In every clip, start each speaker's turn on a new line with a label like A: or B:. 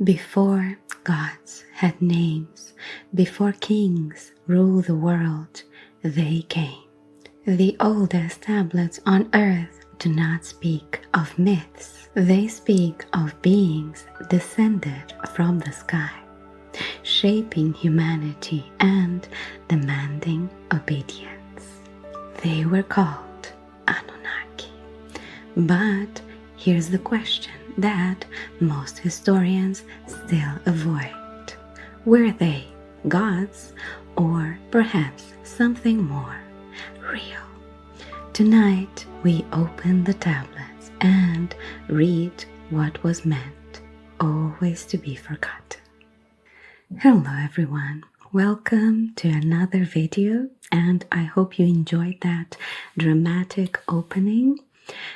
A: Before gods had names, before kings ruled the world, they came. The oldest tablets on earth do not speak of myths. They speak of beings descended from the sky, shaping humanity and demanding obedience. They were called Anunnaki. But here's the question that most historians still avoid. Were they gods or perhaps something more real? Tonight we open the tablets and read what was meant always to be forgotten. Hello everyone, welcome to another video, and I hope you enjoyed that dramatic opening.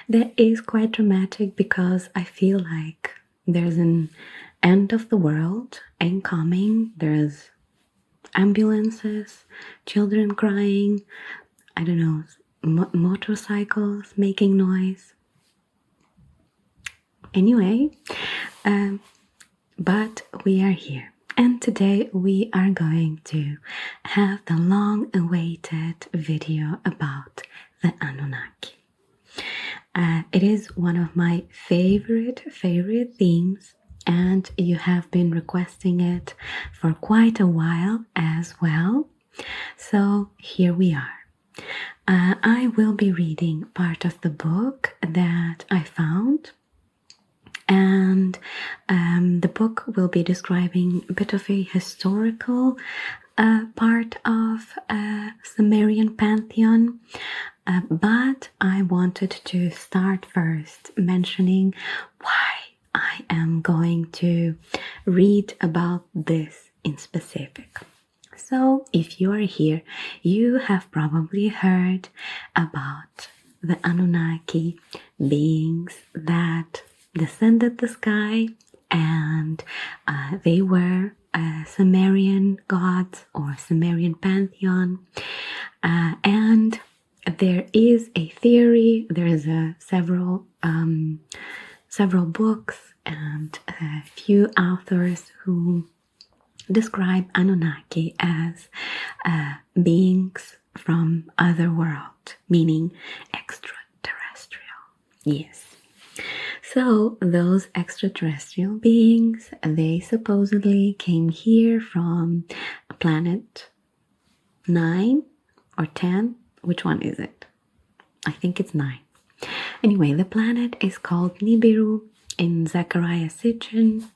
A: That is quite dramatic because I feel like there's an end of the world incoming. There's ambulances, children crying, I don't know, motorcycles making noise. Anyway, but we are here. And today we are going to have the long-awaited video about the Anunnaki. It is one of my favorite themes, and you have been requesting it for quite a while as well. So here we are. I will be reading part of the book that I found, and the book will be describing a bit of a historical part of Sumerian pantheon. But I wanted to start first mentioning why I am going to read about this in specific. So if you are here, you have probably heard about the Anunnaki, beings that descended the sky, and they were Sumerian gods or Sumerian pantheon, and there is a theory. There is several books and a few authors who describe Anunnaki as beings from other world, meaning extraterrestrial. Yes. So those extraterrestrial beings, they supposedly came here from planet 9 or 10. Which one is it? I think it's 9. Anyway, the planet is called Nibiru in Zechariah Sitchin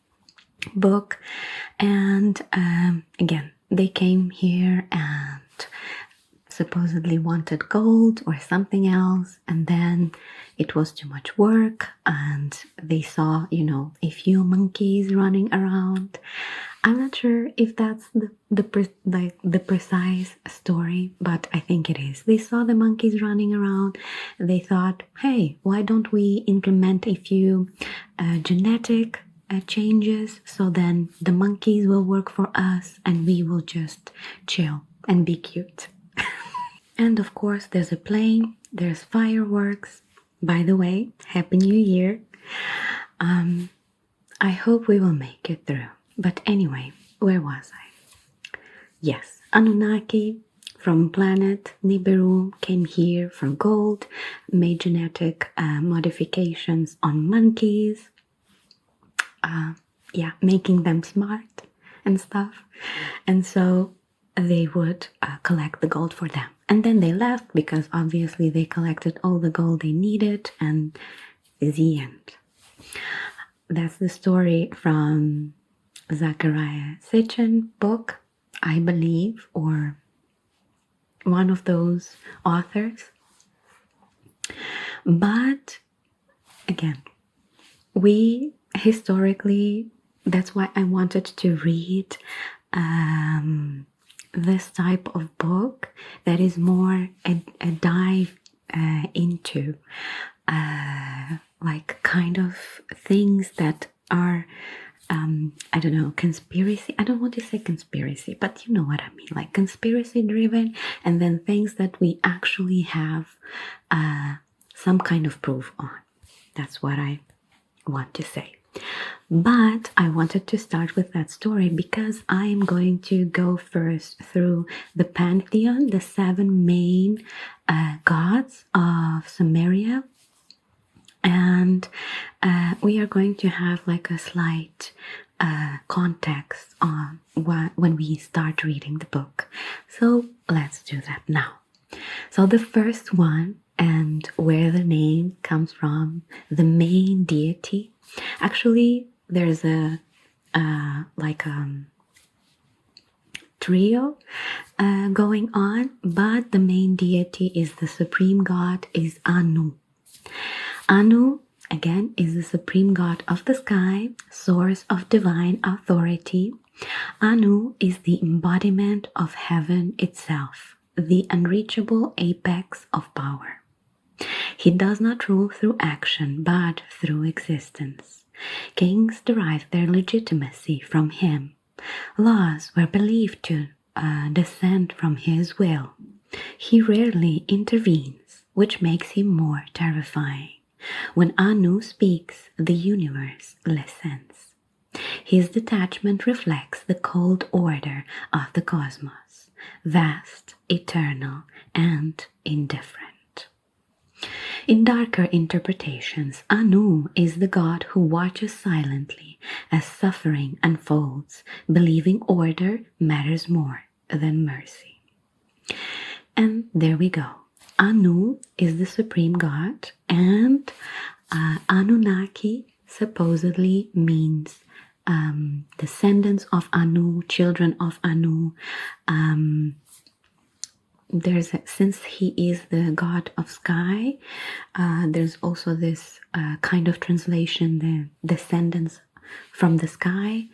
A: book. And again, they came here and supposedly wanted gold or something else. And then it was too much work. And they saw, a few monkeys running around. I'm not sure if that's the precise story, but I think it is. They saw the monkeys running around. They thought, hey, why don't we implement a few genetic changes, so then the monkeys will work for us and we will just chill and be cute. And of course, there's a plane, there's fireworks. By the way, Happy New Year. I hope we will make it through. But anyway, where was I? Yes, Anunnaki from planet Nibiru came here for gold, made genetic modifications on monkeys, making them smart and stuff. And so they would collect the gold for them. And then they left because obviously they collected all the gold they needed, and the end. That's the story from Zechariah Sitchin book, I believe, or one of those authors. But again, we historically, that's why I wanted to read this type of book that is more a dive into like kind of things that are I don't know, conspiracy. I don't want to say conspiracy, but you know what I mean, like conspiracy driven, and then things that we actually have some kind of proof on. That's what I want to say. But I wanted to start with that story because I am going to go first through the pantheon, the 7 main gods of Sumeria. And we are going to have like a slight context on when we start reading the book. So let's do that now. So the first one, and where the name comes from, the main deity. Actually, there's a trio going on, but the main deity is the supreme god, is Anu. Anu, again, is the supreme god of the sky, source of divine authority. Anu is the embodiment of heaven itself, the unreachable apex of power. He does not rule through action, but through existence. Kings derive their legitimacy from him. Laws were believed to descend from his will. He rarely intervenes, which makes him more terrifying. When Anu speaks, the universe listens. His detachment reflects the cold order of the cosmos, vast, eternal, and indifferent. In darker interpretations, Anu is the god who watches silently as suffering unfolds, believing order matters more than mercy. And there we go. Anu is the supreme god, and Anunnaki supposedly means descendants of Anu, children of Anu. Since he is the god of sky, there's also this kind of translation, the descendants from the sky.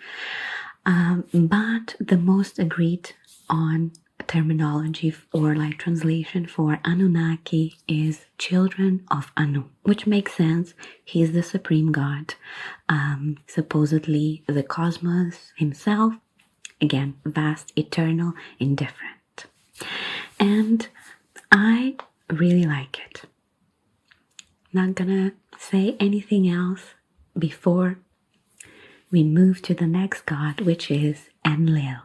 A: But the most agreed on terminology or like translation for Anunnaki is children of Anu, which makes sense. He is the supreme god, supposedly the cosmos himself, again, vast, eternal, indifferent. And I really like it. Not gonna say anything else before we move to the next god, which is Enlil.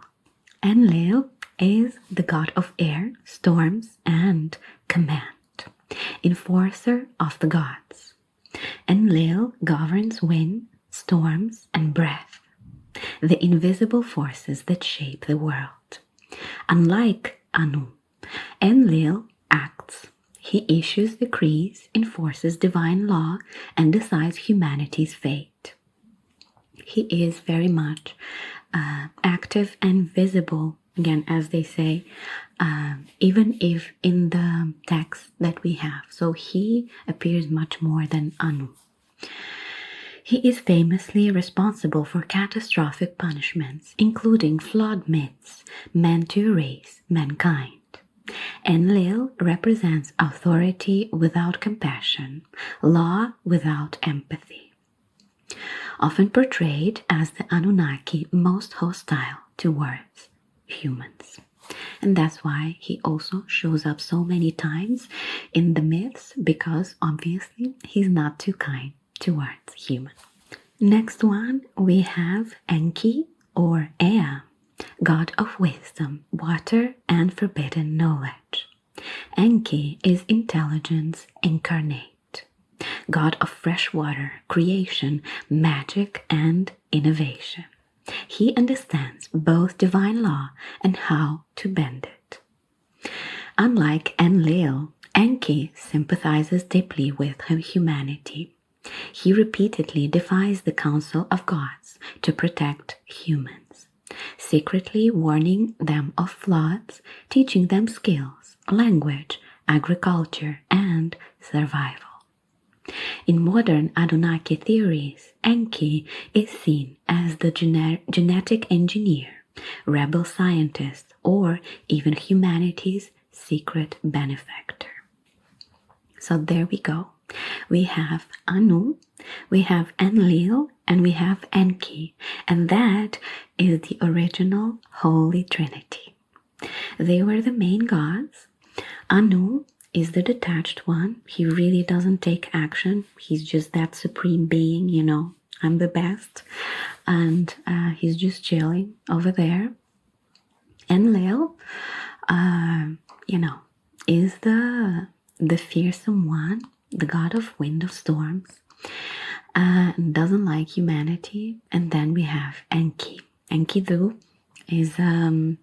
A: Enlil is the god of air, storms, and command, enforcer of the gods. Enlil governs wind, storms, and breath, the invisible forces that shape the world. Unlike Anu, Enlil acts. He issues decrees, enforces divine law, and decides humanity's fate. He is very much active and visible, again, as they say, even if in the text that we have. So he appears much more than Anu. He is famously responsible for catastrophic punishments, including flawed myths meant to erase mankind. Enlil represents authority without compassion, law without empathy. Often portrayed as the Anunnaki most hostile towards humans. And that's why he also shows up so many times in the myths, because obviously he's not too kind towards humans. Next one, we have Enki or Ea, god of wisdom, water, and forbidden knowledge. Enki is intelligence incarnate, god of fresh water, creation, magic, and innovation. He understands both divine law and how to bend it. Unlike Enlil, Enki sympathizes deeply with humanity. He repeatedly defies the council of gods to protect humans, secretly warning them of floods, teaching them skills, language, agriculture, and survival. In modern Anunnaki theories, Enki is seen as the genetic engineer, rebel scientist, or even humanity's secret benefactor. So there we go. We have Anu, we have Enlil, and we have Enki, and that is the original Holy Trinity. They were the main gods. Anu is the detached one. He really doesn't take action. He's just that supreme being, I'm the best. And he's just chilling over there. And Lil, is the fearsome one, the god of wind of storms, doesn't like humanity. And then we have Enki. Enkidu is a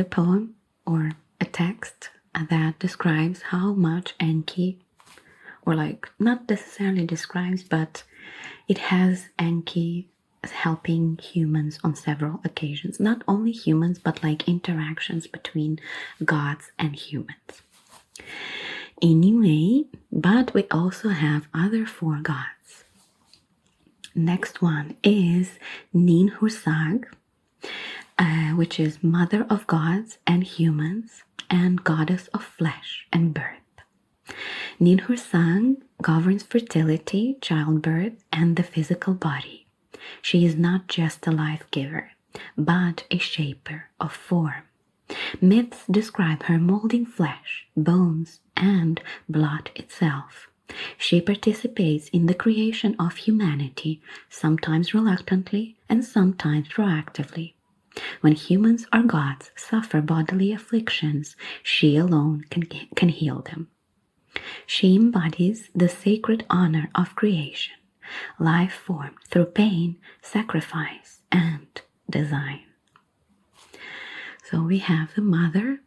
A: poem or a text that describes how much Enki, or like not necessarily describes, but it has Enki helping humans on several occasions. Not only humans, but like interactions between gods and humans. Anyway, but we also have other 4 gods. Next one is Ninhursag, which is mother of gods and humans and goddess of flesh and birth. Ninhursag governs fertility, childbirth, and the physical body. She is not just a life giver, but a shaper of form. Myths describe her molding flesh, bones, and blood itself. She participates in the creation of humanity, sometimes reluctantly and sometimes proactively. When humans or gods suffer bodily afflictions, she alone can heal them. She embodies the sacred honor of creation, life formed through pain, sacrifice, and design. So we have the mother,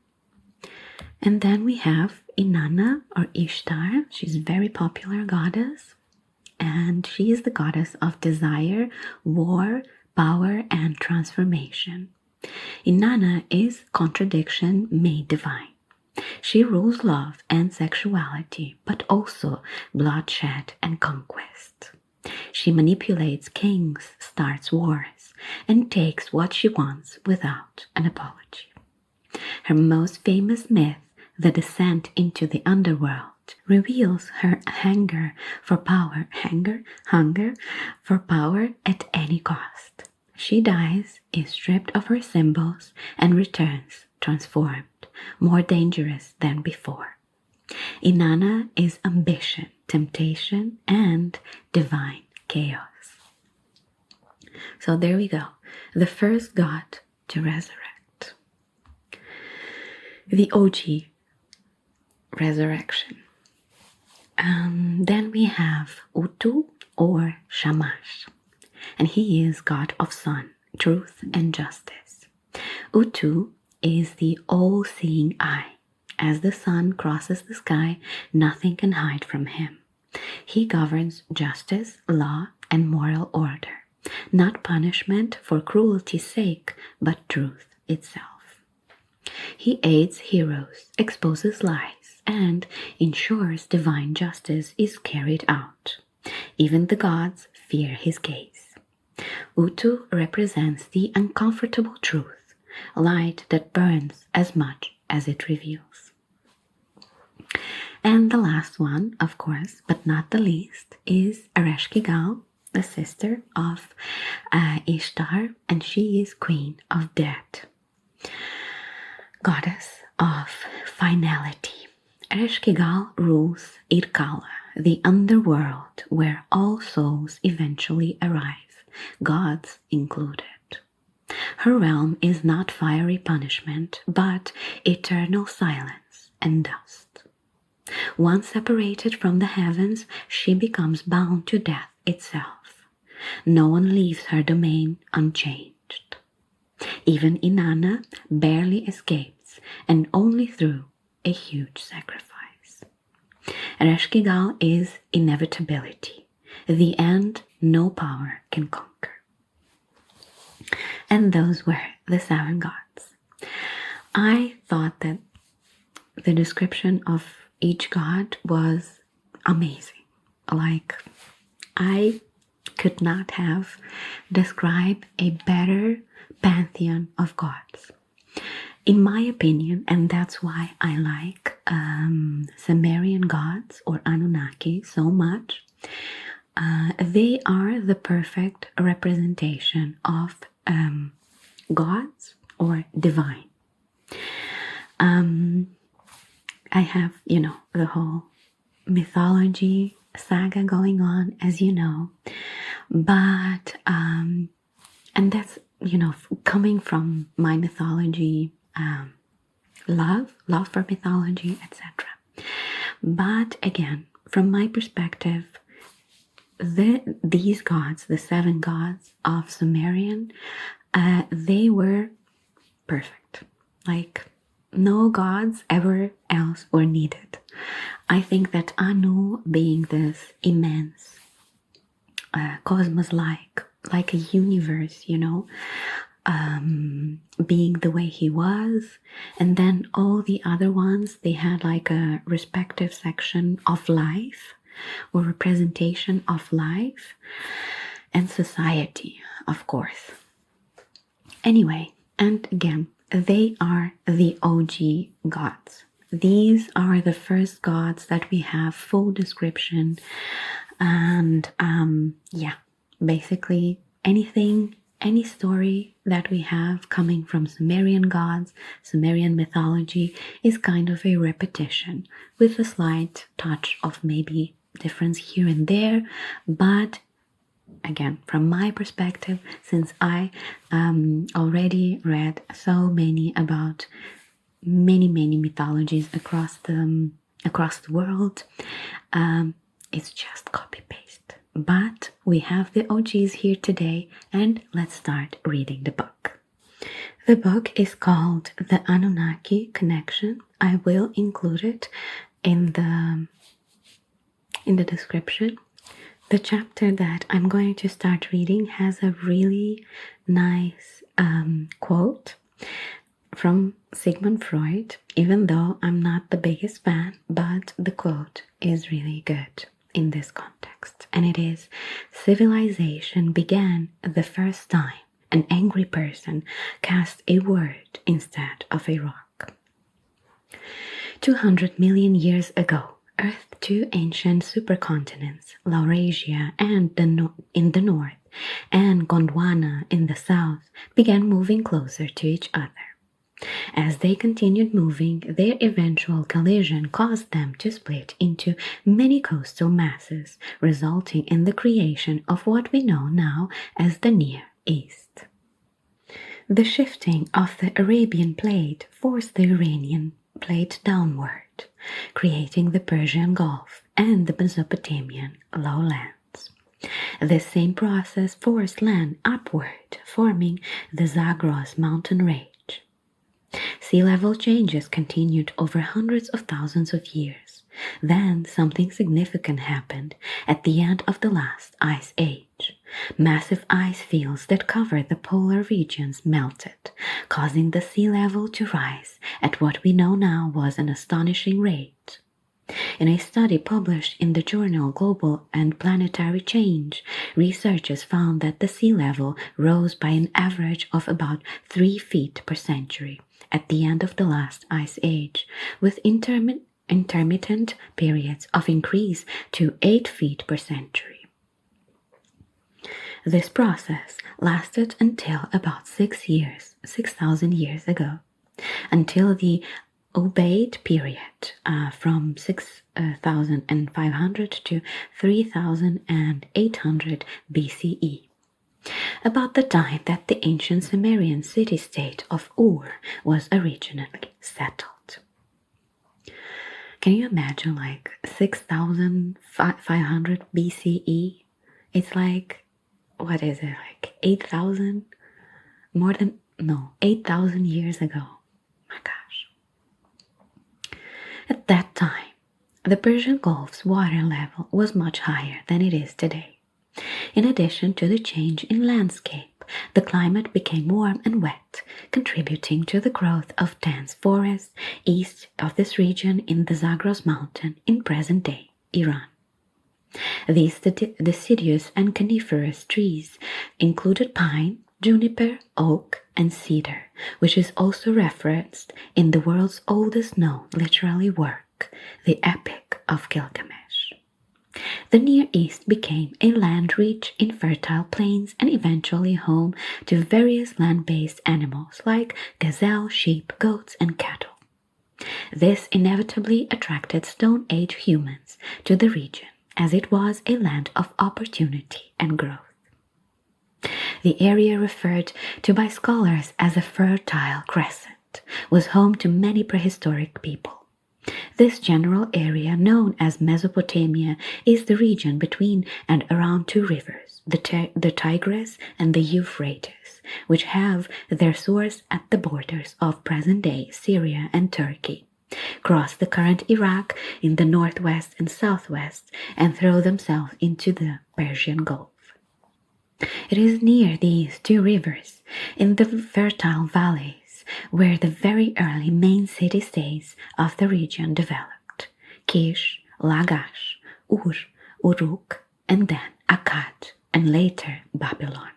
A: and then we have Inanna or Ishtar. She's a very popular goddess, and she is the goddess of desire, war, power, and transformation. Inanna is contradiction made divine. She rules love and sexuality, but also bloodshed and conquest. She manipulates kings, starts wars, and takes what she wants without an apology. Her most famous myth, the descent into the underworld, reveals her hunger for power at any cost. She dies, is stripped of her symbols, and returns transformed, more dangerous than before. Inanna is ambition, temptation, and divine chaos. So there we go, the first god to resurrect. The OG resurrection. Then we have Utu or Shamash, and he is god of sun, truth, and justice. Utu is the all-seeing eye. As the sun crosses the sky, nothing can hide from him. He governs justice, law, and moral order, not punishment for cruelty's sake, but truth itself. He aids heroes, exposes lies, and ensures divine justice is carried out. Even the gods fear his gaze. Utu represents the uncomfortable truth, light that burns as much as it reveals. And the last one, of course, but not the least, is Ereshkigal, the sister of Ishtar, and she is queen of death, goddess of finality. Ereshkigal rules Irkalla, the underworld where all souls eventually arrive, gods included. Her realm is not fiery punishment, but eternal silence and dust. Once separated from the heavens, she becomes bound to death itself. No one leaves her domain unchanged. Even Inanna barely escapes, and only through a huge sacrifice. Ereshkigal is inevitability, the end no power can conquer. And those were the 7 gods. I thought that the description of each god was amazing. Like, I could not have described a better pantheon of gods. In my opinion, and that's why I like Sumerian gods or Anunnaki so much, they are the perfect representation of gods or divine. I have, the whole mythology saga going on, as you know. But, and that's, coming from my mythology, love for mythology, etc. But again, from my perspective, these gods, the 7 gods of Sumerian, they were perfect. Like, no gods ever else were needed. I think that Anu, being this immense cosmos-like, like a universe, being the way he was, and then all the other ones, they had like a respective section of life or representation of life and society, of course. Anyway, and again, they are the OG gods. These are the first gods that we have full description, and yeah, basically any story that we have coming from Sumerian gods, Sumerian mythology, is kind of a repetition with a slight touch of maybe difference here and there. But again, from my perspective, since I already read so many about many mythologies across the world, it's just copy paste. But we have the OGs here today, and let's start reading the book. The book is called The Anunnaki Connection. I will include it in the description. The chapter that I'm going to start reading has a really nice quote from Sigmund Freud, even though I'm not the biggest fan, but the quote is really good in this context. And it is, civilization began the first time an angry person cast a word instead of a rock. 200 million years ago, Earth's 2 ancient supercontinents, Laurasia and in the north and Gondwana in the south, began moving closer to each other. As they continued moving, their eventual collision caused them to split into many coastal masses, resulting in the creation of what we know now as the Near East. The shifting of the Arabian plate forced the Iranian plate downward, creating the Persian Gulf and the Mesopotamian lowlands. This same process forced land upward, forming the Zagros mountain range. Sea level changes continued over hundreds of thousands of years. Then something significant happened at the end of the last ice age. Massive ice fields that covered the polar regions melted, causing the sea level to rise at what we know now was an astonishing rate. In a study published in the journal Global and Planetary Change, researchers found that the sea level rose by an average of about 3 feet per century at the end of the last ice age, with intermittent periods of increase to 8 feet per century. This process lasted until about 6,000 years ago, until the Ubaid period from 6,500 to 3,800 BCE, about the time that the ancient Sumerian city-state of Ur was originally settled. Can you imagine, like 6,500 BCE? It's like, what is it, like 8,000? 8,000 years ago. My gosh. At that time, the Persian Gulf's water level was much higher than it is today. In addition to the change in landscape, the climate became warm and wet, contributing to the growth of dense forests east of this region in the Zagros mountain in present-day Iran. These deciduous and coniferous trees included pine, juniper, oak, and cedar, which is also referenced in the world's oldest known literary work, the Epic of Gilgamesh. The Near East became a land rich in fertile plains and eventually home to various land-based animals like gazelle, sheep, goats, and cattle. This inevitably attracted Stone Age humans to the region, as it was a land of opportunity and growth. The area referred to by scholars as a fertile crescent was home to many prehistoric people. This general area, known as Mesopotamia, is the region between and around two rivers, the Tigris and the Euphrates, which have their source at the borders of present-day Syria and Turkey, cross the current Iraq in the northwest and southwest, and throw themselves into the Persian Gulf. It is near these two rivers, in the fertile valleys, where the very early main city-states of the region developed: Kish, Lagash, Ur, Uruk, and then Akkad, and later Babylon.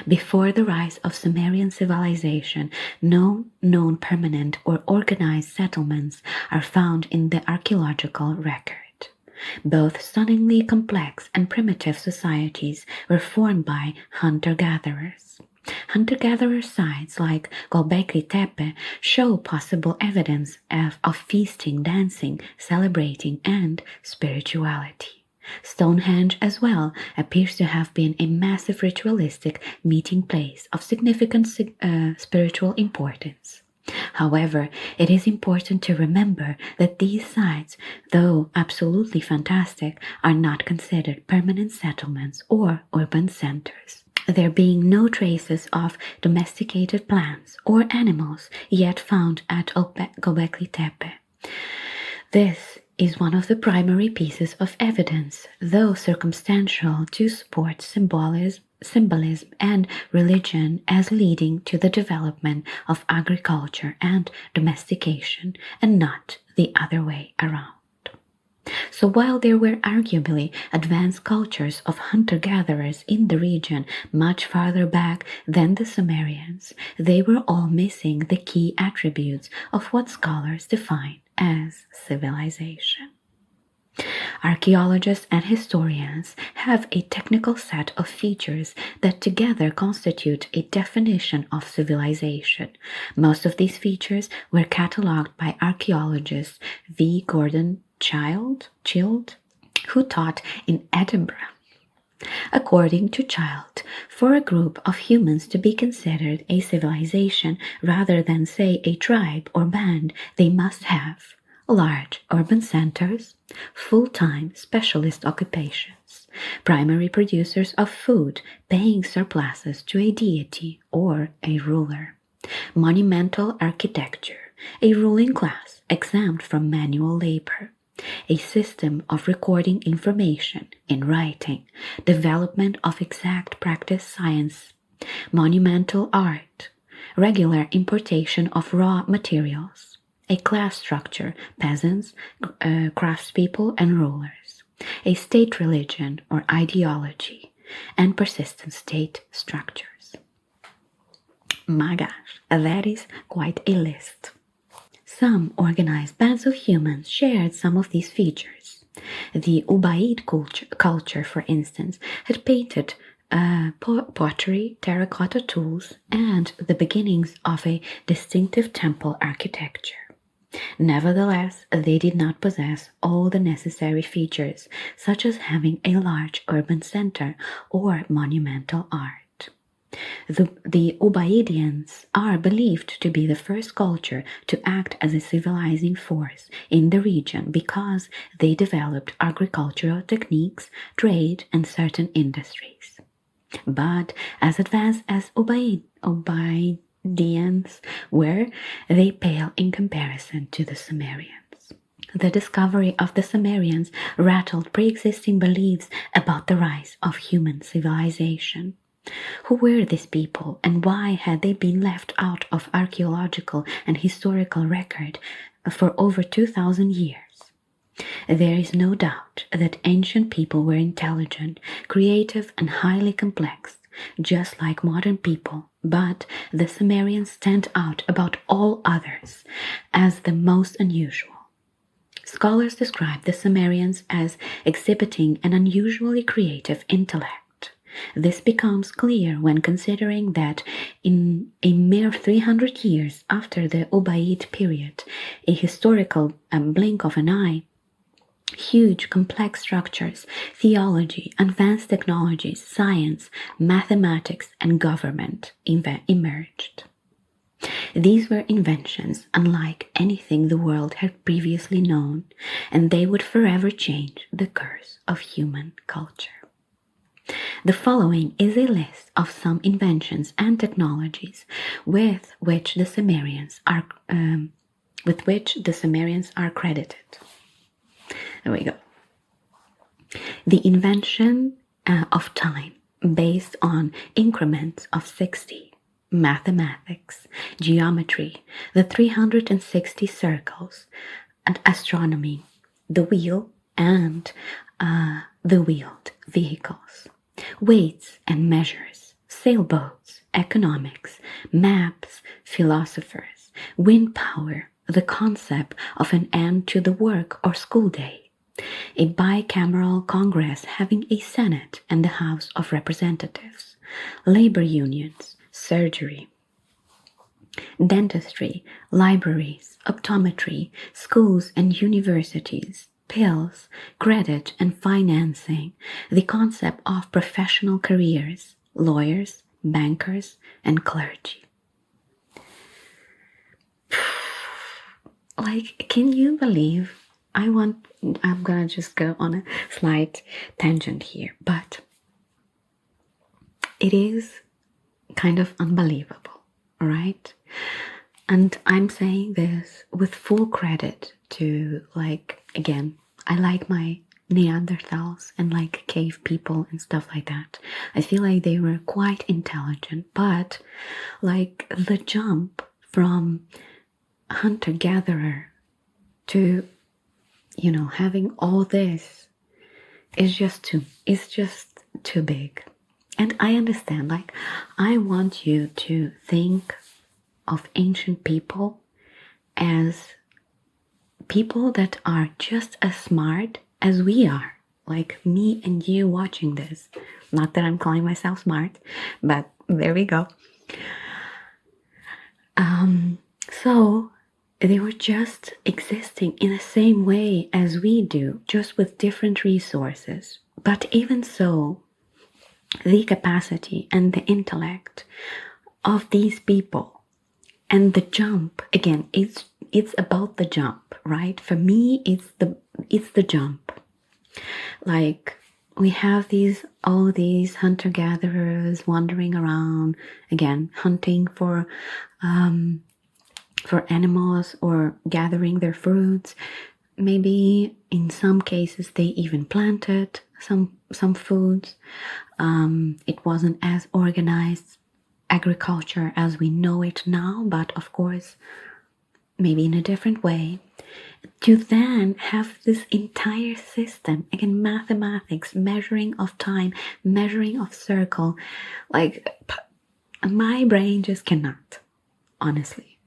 A: Before the rise of Sumerian civilization, no known permanent or organized settlements are found in the archaeological record. Both stunningly complex and primitive societies were formed by hunter-gatherers. Hunter-gatherer sites like Göbekli Tepe show possible evidence of feasting, dancing, celebrating, and spirituality. Stonehenge as well appears to have been a massive ritualistic meeting place of significant spiritual importance. However, it is important to remember that these sites, though absolutely fantastic, are not considered permanent settlements or urban centers, there being no traces of domesticated plants or animals yet found at Göbekli Tepe. This is one of the primary pieces of evidence, though circumstantial, to support symbolism and religion as leading to the development of agriculture and domestication, and not the other way around. So while there were arguably advanced cultures of hunter-gatherers in the region much farther back than the Sumerians, they were all missing the key attributes of what scholars define as civilization. Archaeologists and historians have a technical set of features that together constitute a definition of civilization. Most of these features were catalogued by archaeologist V. Gordon Childe, who taught in Edinburgh. According to Childe, for a group of humans to be considered a civilization rather than, say, a tribe or band, they must have large urban centers, full-time specialist occupations, primary producers of food paying surpluses to a deity or a ruler, monumental architecture, a ruling class exempt from manual labor, a system of recording information in writing, development of exact practice science, monumental art, regular importation of raw materials, a class structure, peasants, craftspeople, and rulers, a state religion or ideology, and persistent state structures. My gosh, that is quite a list. Some organized bands of humans shared some of these features. The Ubaid culture, for instance, had painted pottery, terracotta tools, and the beginnings of a distinctive temple architecture. Nevertheless, they did not possess all the necessary features, such as having a large urban center or monumental art. The Ubaidians are believed to be the first culture to act as a civilizing force in the region because they developed agricultural techniques, trade, and certain industries. But as advanced as Ubaidians were, they pale in comparison to the Sumerians. The discovery of the Sumerians rattled pre-existing beliefs about the rise of human civilization. Who were these people, and why had they been left out of archaeological and historical record for over 2,000 years? There is no doubt that ancient people were intelligent, creative, and highly complex, just like modern people, but the Sumerians stand out about all others as the most unusual. Scholars describe the Sumerians as exhibiting an unusually creative intellect. This becomes clear when considering that in a mere 300 years after the Ubaid period, a historical blink of an eye, Huge, complex structures, theology, advanced technologies, science, mathematics, and government emerged. These were inventions unlike anything the world had previously known, and they would forever change the course of human culture. The following is a list of some inventions and technologies with which the Sumerians are credited. There we go. The invention of time based on increments of 60, mathematics, geometry, the 360 circles, and astronomy, the wheel and the wheeled vehicles, weights and measures, sailboats, economics, maps, philosophers, wind power, the concept of an end to the work or school day, a bicameral Congress having a Senate and the House of Representatives, labor unions, surgery, dentistry, libraries, optometry, schools and universities, pills, credit and financing, the concept of professional careers, lawyers, bankers, and clergy. Like, can you believe? I'm gonna just go on a slight tangent here, but it is kind of unbelievable, right? And I'm saying this with full credit to, like, again, I like my Neanderthals and like cave people and stuff like that. I feel like they were quite intelligent, but like the jump from hunter-gatherer to, you know, having all this is just too big. And I understand, like, I want you to think of ancient people as people that are just as smart as we are, like me and you watching this. Not that I'm calling myself smart, but there we go. So they were just existing in the same way as we do, just with different resources. But even so, the capacity and the intellect of these people and the jump, again, it's about the jump, right? For me, it's the jump. Like, we have all these hunter-gatherers wandering around, again, hunting for animals or gathering their fruits. Maybe in some cases they even planted some foods. It wasn't as organized agriculture as we know it now, but of course maybe in a different way. To then have this entire system, again, mathematics, measuring of time, measuring of circle, like, my brain just cannot, honestly.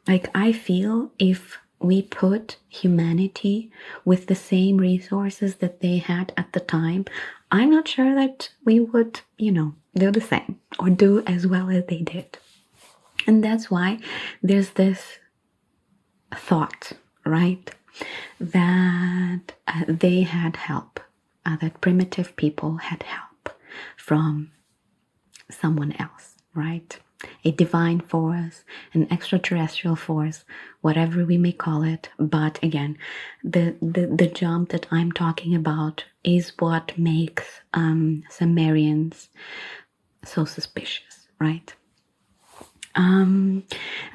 A: Like, I feel if we put humanity with the same resources that they had at the time, I'm not sure that we would, do the same or do as well as they did. And that's why there's this thought, right, that they had help, that primitive people had help from someone else, right? A divine force, an extraterrestrial force, whatever we may call it. But again, the jump that I'm talking about is what makes Sumerians so suspicious, right? And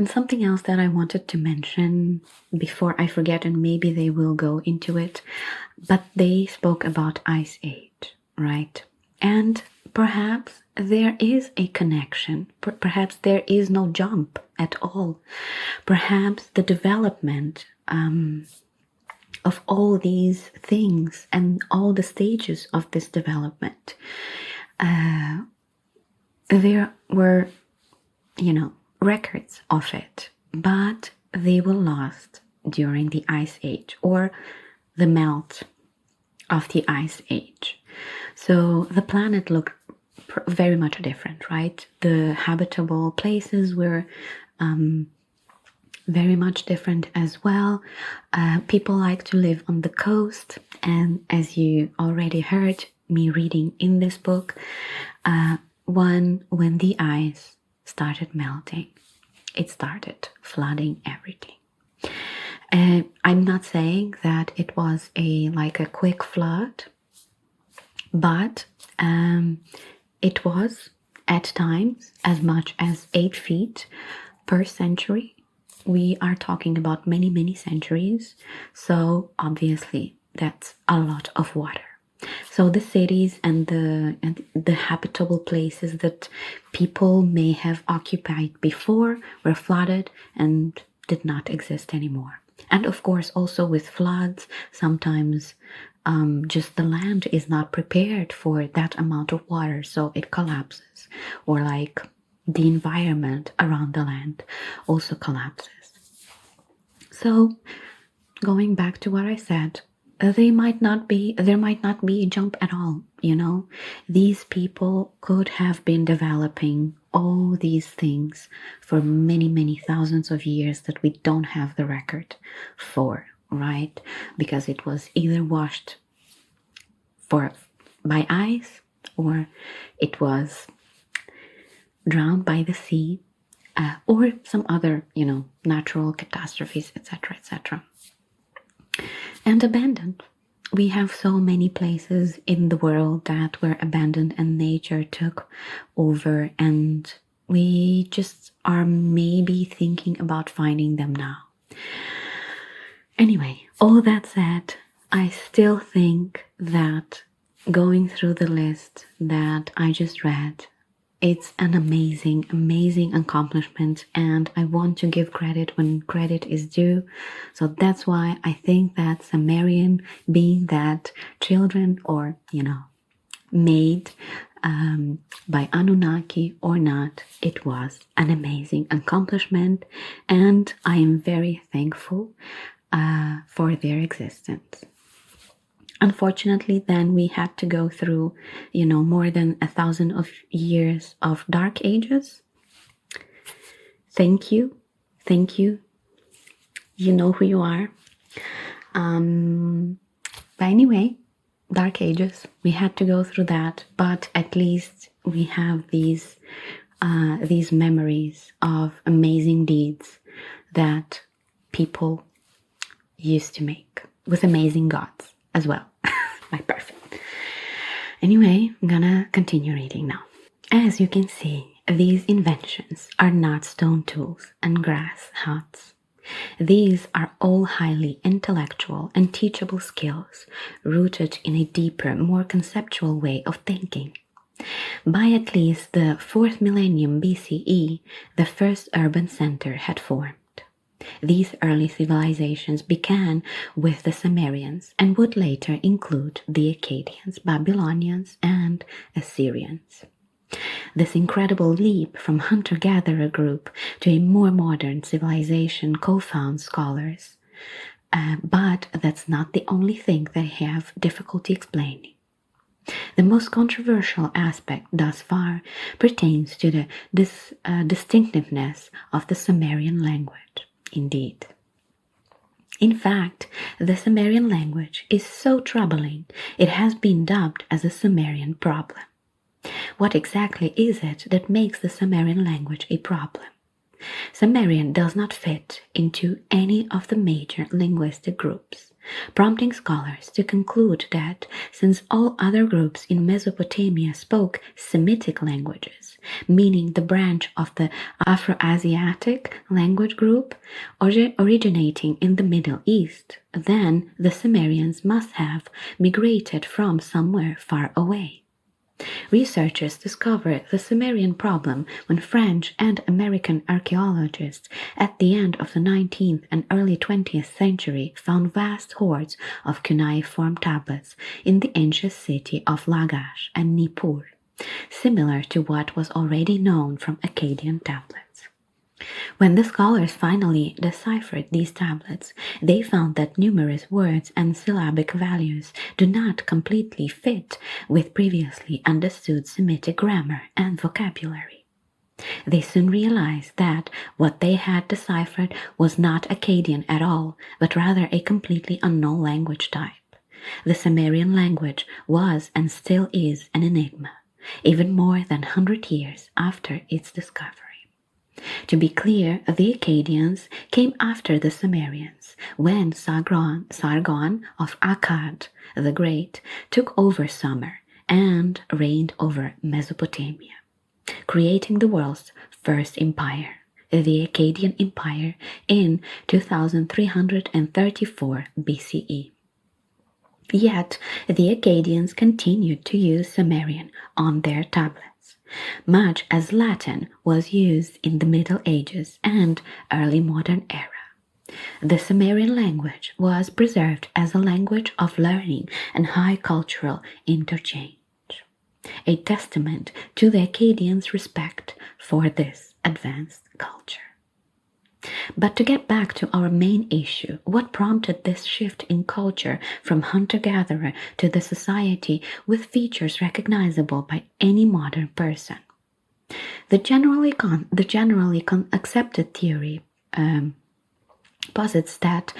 A: something else that I wanted to mention before I forget, and maybe they will go into it, but they spoke about Ice Age, right? And perhaps there is a connection. Perhaps there is no jump at all. Perhaps the development of all these things and all the stages of this development, there were, records of it, but they were lost during the Ice Age or the melt of the Ice Age. So the planet looked very much different, right? The habitable places were very much different as well. People like to live on the coast, and as you already heard me reading in this book, when the ice started melting, it started flooding everything. I'm not saying that it was like a quick flood, but it was at times as much as 8 feet per century. We are talking about many, many centuries, so obviously that's a lot of water. So the cities and the habitable places that people may have occupied before were flooded and did not exist anymore. And of course, also with floods, sometimes just the land is not prepared for that amount of water, so it collapses, or like the environment around the land also collapses. So going back to what I said, there might not be a jump at all, you know. These people could have been developing all these things for many, many thousands of years that we don't have the record for, right? Because it was either washed by ice, or it was drowned by the sea, or some other, you know, natural catastrophes, etc., etc. And abandoned. We have so many places in the world that were abandoned and nature took over, and we just are maybe thinking about finding them now. Anyway, all that said, I still think that going through the list that I just read, it's an amazing, amazing accomplishment, and I want to give credit when credit is due. So that's why I think that Sumerian, being that children or, you know, made by Anunnaki or not, it was an amazing accomplishment, and I am very thankful for their existence. Unfortunately, then we had to go through, you know, more than 1,000 of years of dark ages. Thank you. You know who you are. But anyway, dark ages, we had to go through that, but at least we have these memories of amazing deeds that people used to make with amazing gods as well. Like perfect. Anyway, I'm gonna continue reading now. As you can see, these inventions are not stone tools and grass huts. These are all highly intellectual and teachable skills rooted in a deeper, more conceptual way of thinking. By at least the 4th millennium BCE, the first urban center had formed. These early civilizations began with the Sumerians and would later include the Akkadians, Babylonians, and Assyrians. This incredible leap from hunter-gatherer group to a more modern civilization confounds scholars. But that's not the only thing they have difficulty explaining. The most controversial aspect thus far pertains to the distinctiveness of the Sumerian language. Indeed. In fact, the Sumerian language is so troubling, it has been dubbed as a Sumerian problem. What exactly is it that makes the Sumerian language a problem? Sumerian does not fit into any of the major linguistic groups, prompting scholars to conclude that since all other groups in Mesopotamia spoke Semitic languages, meaning the branch of the Afro-Asiatic language group originating in the Middle East, then the Sumerians must have migrated from somewhere far away. Researchers discovered the Sumerian problem when French and American archaeologists at the end of the 19th and early 20th century found vast hoards of cuneiform tablets in the ancient city of Lagash and Nippur, similar to what was already known from Akkadian tablets. When the scholars finally deciphered these tablets, they found that numerous words and syllabic values do not completely fit with previously understood Semitic grammar and vocabulary. They soon realized that what they had deciphered was not Akkadian at all, but rather a completely unknown language type. The Sumerian language was and still is an enigma, even more than 100 years after its discovery. To be clear, the Akkadians came after the Sumerians when Sargon of Akkad the Great took over Sumer and reigned over Mesopotamia, creating the world's first empire, the Akkadian Empire, in 2334 BCE. Yet, the Akkadians continued to use Sumerian on their tablets, much as Latin was used in the Middle Ages and early modern era. The Sumerian language was preserved as a language of learning and high cultural interchange, a testament to the Akkadians' respect for this advanced culture. But to get back to our main issue, what prompted this shift in culture from hunter-gatherer to the society with features recognizable by any modern person? The generally accepted theory posits that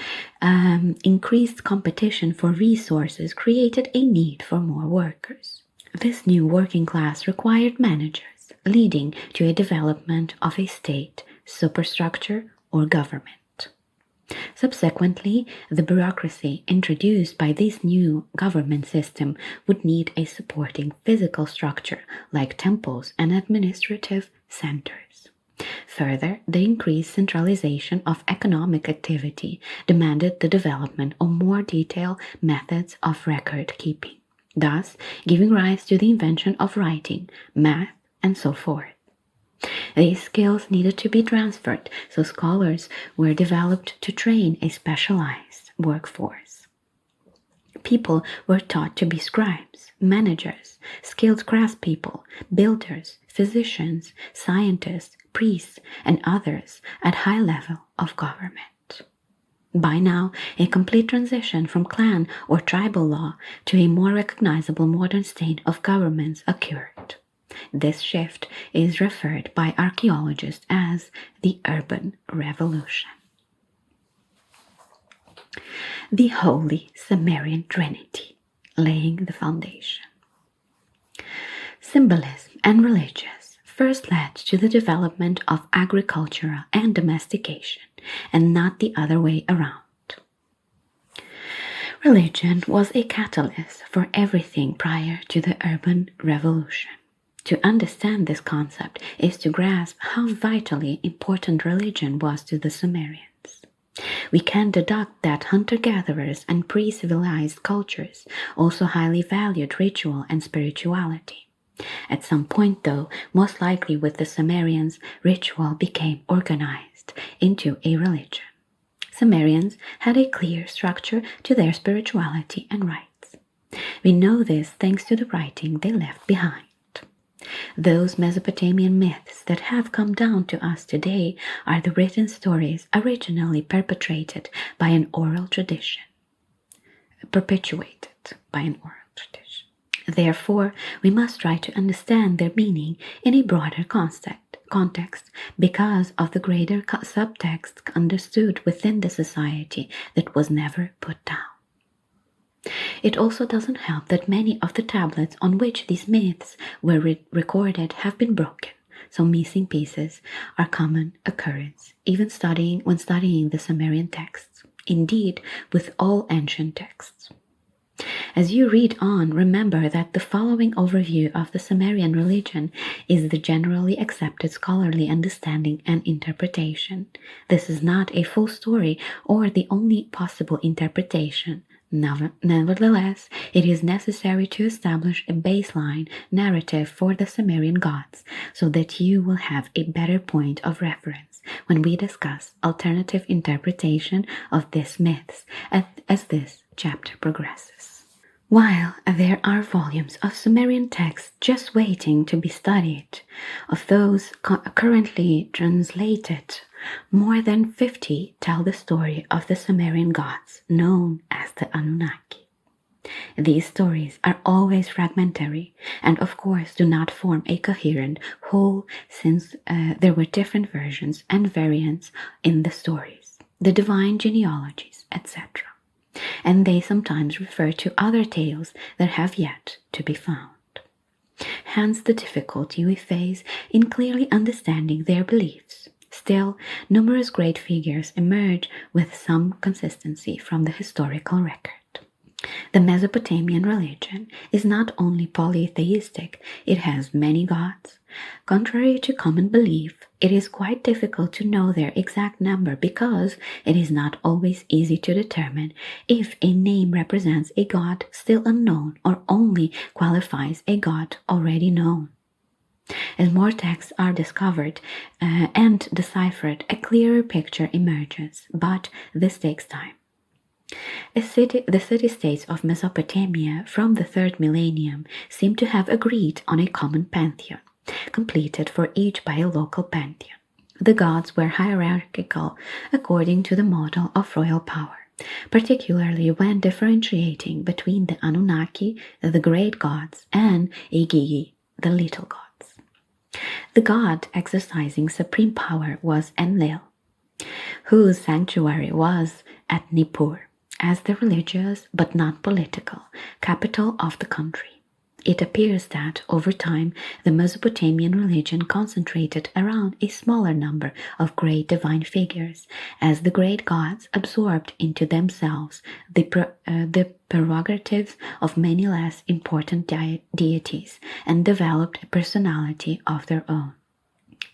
A: increased competition for resources created a need for more workers. This new working class required managers, leading to a development of a state superstructure or government. Subsequently, the bureaucracy introduced by this new government system would need a supporting physical structure like temples and administrative centers. Further, the increased centralization of economic activity demanded the development of more detailed methods of record keeping, thus giving rise to the invention of writing, math, and so forth. These skills needed to be transferred, so scholars were developed to train a specialized workforce. People were taught to be scribes, managers, skilled craftspeople, builders, physicians, scientists, priests, and others at high level of government. By now, a complete transition from clan or tribal law to a more recognizable modern state of governments occurred. This shift is referred by archaeologists as the Urban Revolution. The Holy Sumerian Trinity, laying the foundation. Symbolism and religious first led to the development of agricultural and domestication, and not the other way around. Religion was a catalyst for everything prior to the Urban Revolution. To understand this concept is to grasp how vitally important religion was to the Sumerians. We can deduct that hunter-gatherers and pre-civilized cultures also highly valued ritual and spirituality. At some point, though, most likely with the Sumerians, ritual became organized into a religion. Sumerians had a clear structure to their spirituality and rites. We know this thanks to the writing they left behind. Those Mesopotamian myths that have come down to us today are the written stories originally perpetuated by an oral tradition. Therefore, we must try to understand their meaning in a broader context because of the greater subtext understood within the society that was never put down. It also doesn't help that many of the tablets on which these myths were recorded have been broken, so missing pieces are common occurrence, even when studying the Sumerian texts, indeed with all ancient texts. As you read on, remember that the following overview of the Sumerian religion is the generally accepted scholarly understanding and interpretation. This is not a full story or the only possible interpretation. Nevertheless, it is necessary to establish a baseline narrative for the Sumerian gods so that you will have a better point of reference when we discuss alternative interpretation of these myths as this chapter progresses. While there are volumes of Sumerian texts just waiting to be studied, of those currently translated, more than 50 tell the story of the Sumerian gods known as the Anunnaki. These stories are always fragmentary and, of course, do not form a coherent whole since there were different versions and variants in the stories, the divine genealogies, etc. And they sometimes refer to other tales that have yet to be found. Hence the difficulty we face in clearly understanding their beliefs. Still, numerous great figures emerge with some consistency from the historical record. The Mesopotamian religion is not only polytheistic, it has many gods. Contrary to common belief, it is quite difficult to know their exact number because it is not always easy to determine if a name represents a god still unknown or only qualifies a god already known. As more texts are discovered and deciphered, a clearer picture emerges, but this takes time. The city-states of Mesopotamia from the 3rd millennium seem to have agreed on a common pantheon, completed for each by a local pantheon. The gods were hierarchical according to the model of royal power, particularly when differentiating between the Anunnaki, the great gods, and Igigi, the little gods. The god exercising supreme power was Enlil, whose sanctuary was at Nippur, as the religious but not political capital of the country. It appears that, over time, the Mesopotamian religion concentrated around a smaller number of great divine figures, as the great gods absorbed into themselves the prerogatives of many less important deities and developed a personality of their own.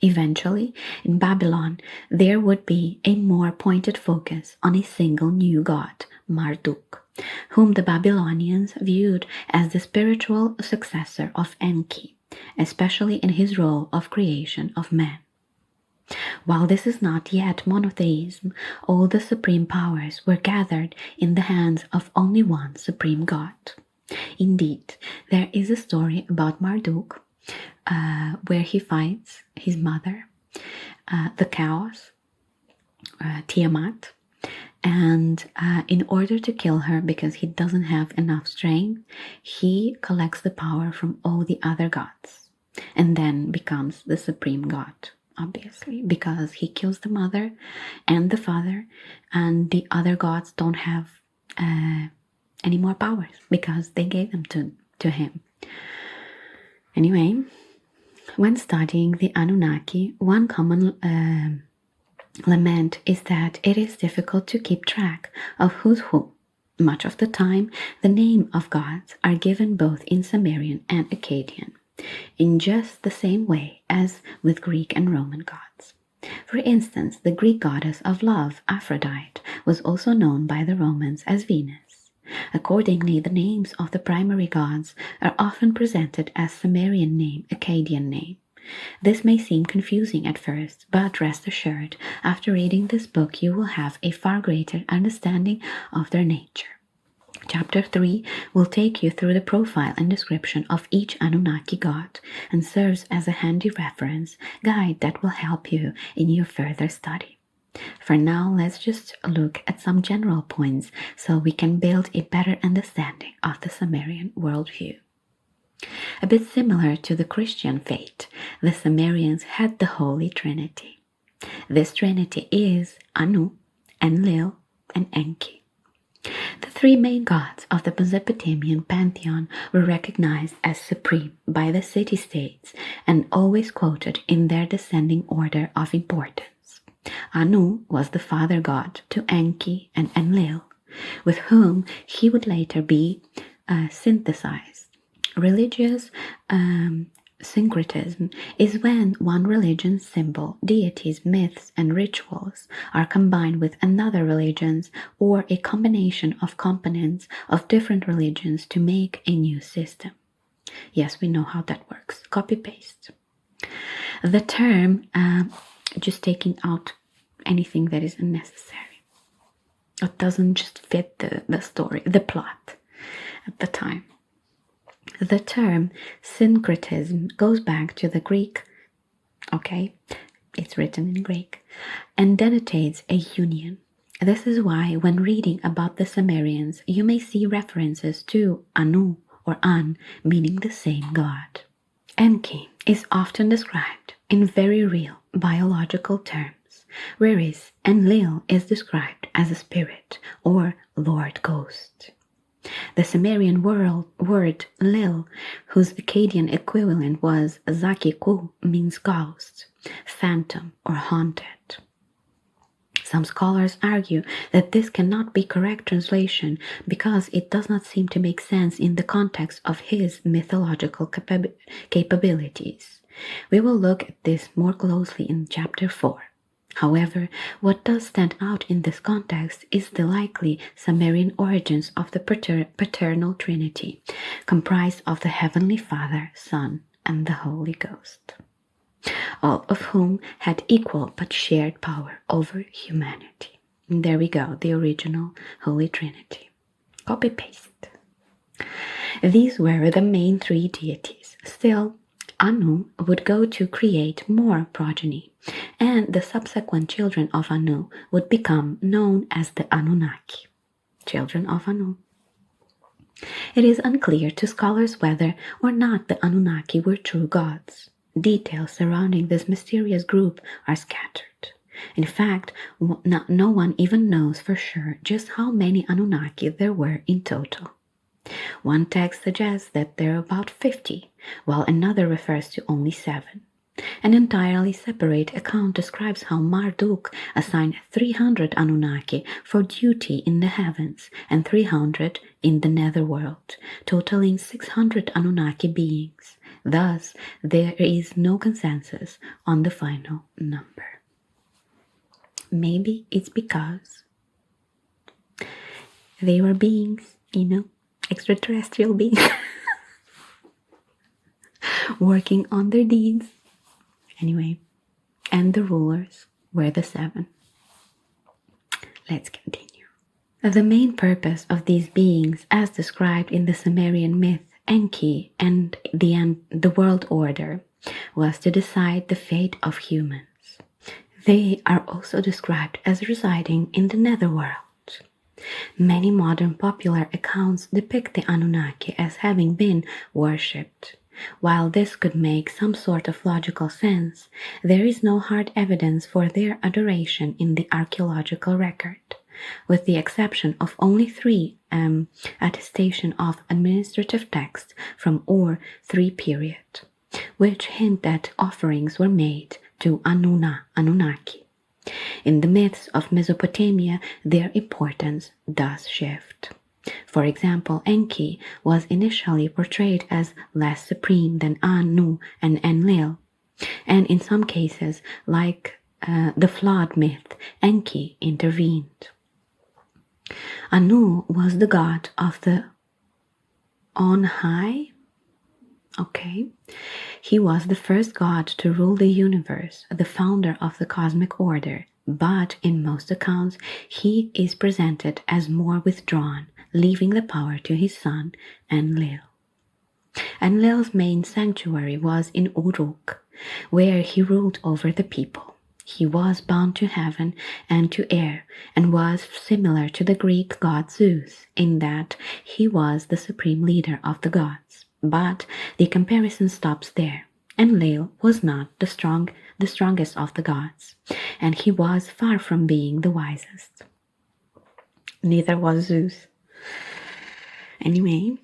A: Eventually, in Babylon, there would be a more pointed focus on a single new god, Marduk, whom the Babylonians viewed as the spiritual successor of Enki, especially in his role of creation of man. While this is not yet monotheism, all the supreme powers were gathered in the hands of only one supreme god. Indeed, there is a story about Marduk where he fights his mother, the chaos, Tiamat, and in order to kill her, because he doesn't have enough strength, he collects the power from all the other gods and then becomes the supreme god, obviously, because he kills the mother and the father, and the other gods don't have any more powers because they gave them to him. Anyway, when studying the Anunnaki, one common lament is that it is difficult to keep track of who's who. Much of the time, the name of gods are given both in Sumerian and Akkadian, in just the same way as with Greek and Roman gods. For instance, the Greek goddess of love, Aphrodite, was also known by the Romans as Venus. Accordingly, the names of the primary gods are often presented as Sumerian name, Akkadian name. This may seem confusing at first, but rest assured, after reading this book you will have a far greater understanding of their nature. Chapter 3 will take you through the profile and description of each Anunnaki god and serves as a handy reference guide that will help you in your further study. For now, let's just look at some general points so we can build a better understanding of the Sumerian worldview. A bit similar to the Christian faith, the Sumerians had the Holy Trinity. This Trinity is Anu, Enlil, and Enki. The three main gods of the Mesopotamian pantheon were recognized as supreme by the city-states and always quoted in their descending order of importance. Anu was the father god to Enki and Enlil, with whom he would later be synthesized. Religious syncretism is when one religion's symbol, deities, myths, and rituals are combined with another religion's or a combination of components of different religions to make a new system. Yes, we know how that works. Copy-paste. The term just taking out anything that is unnecessary. It doesn't just fit the story, the plot at the time. The term syncretism goes back to the Greek, okay, it's written in Greek, and denotates a union, This is why, when reading about the Sumerians, you may see references to Anu or An, meaning the same god. Enki is often described in very real biological terms, whereas Enlil is described as a spirit or Lord Ghost. The Sumerian word Lil, whose Akkadian equivalent was Zakiku, means ghost, phantom, or haunted. Some scholars argue that this cannot be correct translation because it does not seem to make sense in the context of his mythological capabilities. We will look at this more closely in chapter 4. However, what does stand out in this context is the likely Sumerian origins of the paternal trinity, comprised of the Heavenly Father, Son, and the Holy Ghost, all of whom had equal but shared power over humanity. And there we go, the original Holy Trinity. Copy-paste. These were the main three deities. Still, Anu would go to create more progeny, and the subsequent children of Anu would become known as the Anunnaki, children of Anu. It is unclear to scholars whether or not the Anunnaki were true gods. Details surrounding this mysterious group are scattered. In fact, no one even knows for sure just how many Anunnaki there were in total. One text suggests that there are about 50, while another refers to only 7. An entirely separate account describes how Marduk assigned 300 Anunnaki for duty in the heavens and 300 in the netherworld, totaling 600 Anunnaki beings. Thus, there is no consensus on the final number. Maybe it's because they were beings, extraterrestrial beings, working on their deeds. Anyway, and the rulers were the 7. Let's continue. The main purpose of these beings, as described in the Sumerian myth Enki and the world order, was to decide the fate of humans. They are also described as residing in the netherworld. Many modern popular accounts depict the Anunnaki as having been worshipped. While this could make some sort of logical sense, there is no hard evidence for their adoration in the archaeological record, with the exception of only 3 attestation of administrative texts from Ur III period, which hint that offerings were made to Anunnaki. In the myths of Mesopotamia, their importance does shift. For example, Enki was initially portrayed as less supreme than Anu and Enlil, and in some cases, like the flood myth, Enki intervened. Anu was the god of the on high. He was the first god to rule the universe, the founder of the cosmic order, but in most accounts he is presented as more withdrawn, leaving the power to his son Enlil. Enlil's main sanctuary was in Uruk, where he ruled over the people. He was bound to heaven and to air, and was similar to the Greek god Zeus in that he was the supreme leader of the gods. But the comparison stops there. Enlil was not the strongest of the gods, and he was far from being the wisest. Neither was Zeus. Anyway,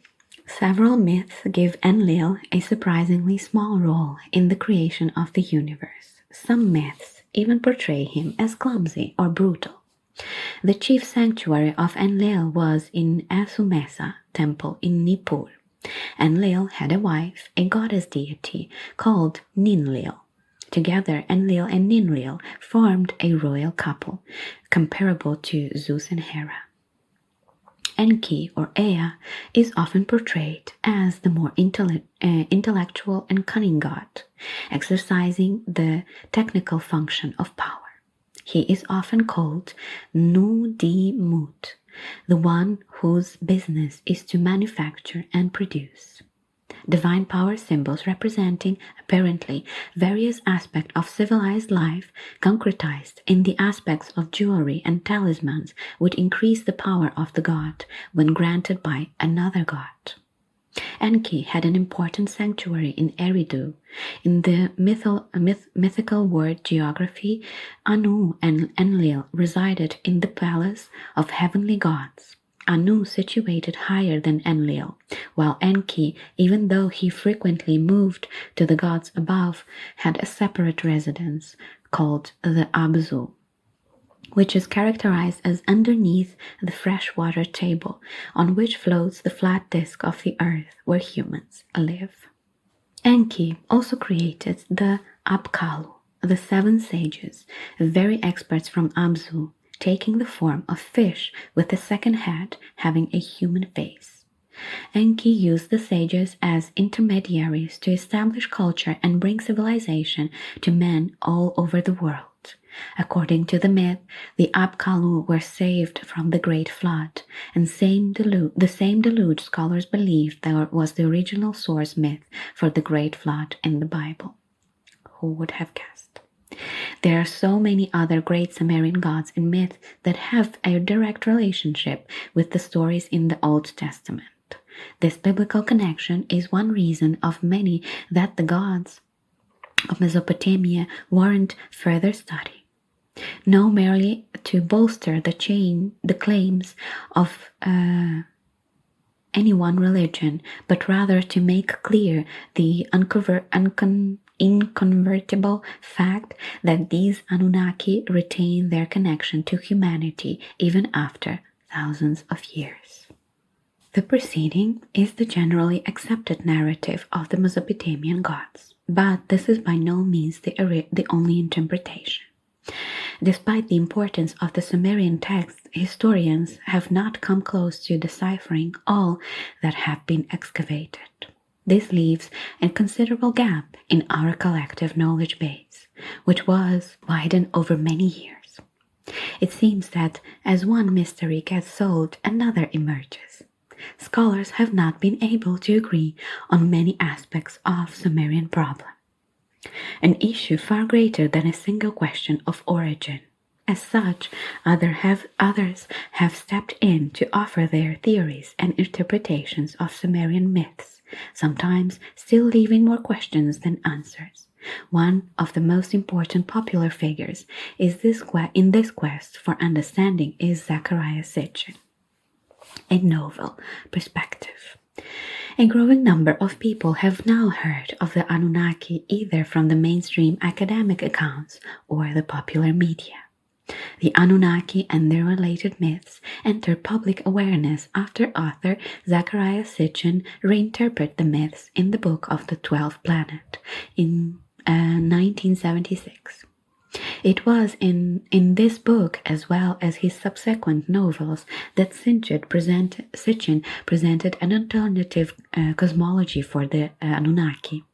A: several myths give Enlil a surprisingly small role in the creation of the universe. Some myths even portray him as clumsy or brutal. The chief sanctuary of Enlil was in Asumesa temple in Nippur. Enlil had a wife, a goddess deity called Ninlil. Together, Enlil and Ninlil formed a royal couple, comparable to Zeus and Hera. Enki, or Ea, is often portrayed as the more intellectual and cunning god, exercising the technical function of power. He is often called Nu-di-Mut, the one whose business is to manufacture and produce. divine power symbols representing, apparently, various aspects of civilized life, concretized in the aspects of jewelry and talismans, would increase the power of the god when granted by another god. Enki had an important sanctuary in Eridu. In the mythical word geography, Anu and Enlil resided in the palace of heavenly gods. Anu situated higher than Enlil, while Enki, even though he frequently moved to the gods above, had a separate residence called the Abzu, which is characterized as underneath the freshwater table on which floats the flat disk of the earth where humans live. Enki also created the Apkallu, the seven sages, very experts from Abzu, taking the form of fish with a second head having a human face. Enki used the sages as intermediaries to establish culture and bring civilization to men all over the world. According to the myth, the Apkallu were saved from the Great Flood, and the same deluge scholars believe there was the original source myth for the Great Flood in the Bible. Who would have guessed? There are so many other great Sumerian gods and myths that have a direct relationship with the stories in the Old Testament. This biblical connection is one reason of many that the gods of Mesopotamia warrant further study. Not merely to bolster the claims of any one religion, but rather to make clear the incontrovertible fact that these Anunnaki retain their connection to humanity even after thousands of years. The preceding is the generally accepted narrative of the Mesopotamian gods, but this is by no means the only interpretation. Despite the importance of the Sumerian texts, historians have not come close to deciphering all that have been excavated. This leaves a considerable gap in our collective knowledge base, which was widened over many years. It seems that as one mystery gets solved, another emerges. Scholars have not been able to agree on many aspects of Sumerian problem, an issue far greater than a single question of origin. As such, others have stepped in to offer their theories and interpretations of Sumerian myths, sometimes still leaving more questions than answers. One of the most important popular figures in this quest for understanding is Zecharia Sitchin. A novel perspective. A growing number of people have now heard of the Anunnaki either from the mainstream academic accounts or the popular media. The Anunnaki and their related myths enter public awareness after author Zecharia Sitchin reinterpreted the myths in the Book of the 12th Planet in 1976. It was in this book, as well as his subsequent novels, that Sitchin presented an alternative cosmology for the Anunnaki.